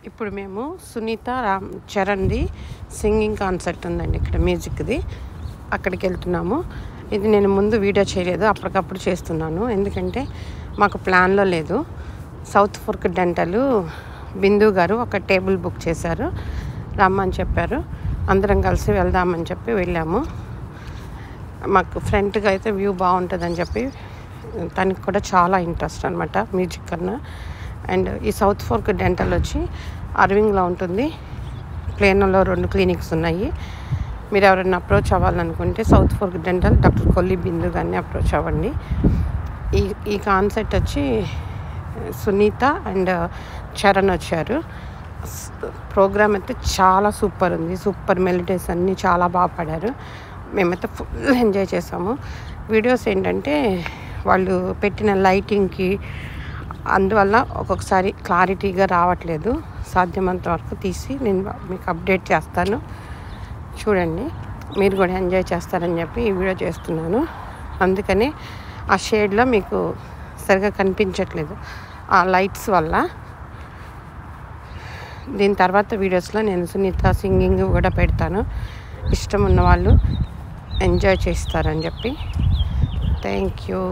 ఇప్పుడు మేము Sunitha Ram చరణ్ది singing concert ఉందండి ఇక్కడ మ్యూజిక్ది, అక్కడికి వెళ్తున్నాము. ఇది నేను ముందు వీడియో చేయలేదు, అప్పటికప్పుడు చేస్తున్నాను, ఎందుకంటే మాకు ప్లాన్లో లేదు. సౌత్ ఫోర్క్ డెంటల్ బిందు గారు ఒక టేబుల్ బుక్ చేశారు, రమ్మని చెప్పారు. అందరం కలిసి వెళ్దామని చెప్పి వెళ్ళాము. మాకు ఫ్రంట్గా అయితే వ్యూ బాగుంటుందని చెప్పి, తనకి కూడా చాలా ఇంట్రెస్ట్ అనమాట మ్యూజిక్ కన్నా. అండ్ ఈ సౌత్ ఫోర్క్ డెంటల్ వచ్చి అరవింగ్లో ఉంటుంది. ప్లేన్లో 2 క్లినిక్స్ ఉన్నాయి. మీరు ఎవరైనా అప్రోచ్ అవ్వాలనుకుంటే south fork dental doctor Kolli Bindu గారిని అప్రోచ్ అవ్వండి. ఈ కాన్సెప్ట్ వచ్చి సునీత అండ్ చరణ్ వచ్చారు. ప్రోగ్రామ్ అయితే చాలా సూపర్ ఉంది, సూపర్ మెలోడీస్ అన్నీ చాలా బాగా పాడారు. మేమైతే ఫుల్ ఎంజాయ్ చేసాము. వీడియోస్ ఏంటంటే వాళ్ళు పెట్టిన లైటింగ్కి అందువల్ల ఒక్కొక్కసారి క్లారిటీగా రావట్లేదు. సాధ్యమంత వరకు తీసి నేను మీకు అప్డేట్ చేస్తాను, చూడండి. మీరు కూడా ఎంజాయ్ చేస్తారని చెప్పి ఈ వీడియో చేస్తున్నాను. అందుకని ఆ షేడ్లో మీకు సరిగా కనిపించట్లేదు ఆ లైట్స్ వల్ల. దీని తర్వాత వీడియోస్లో నేను సునీత సింగింగ్ కూడా పెడతాను, ఇష్టం ఉన్న వాళ్ళు ఎంజాయ్ చేస్తారని చెప్పి. Thank you.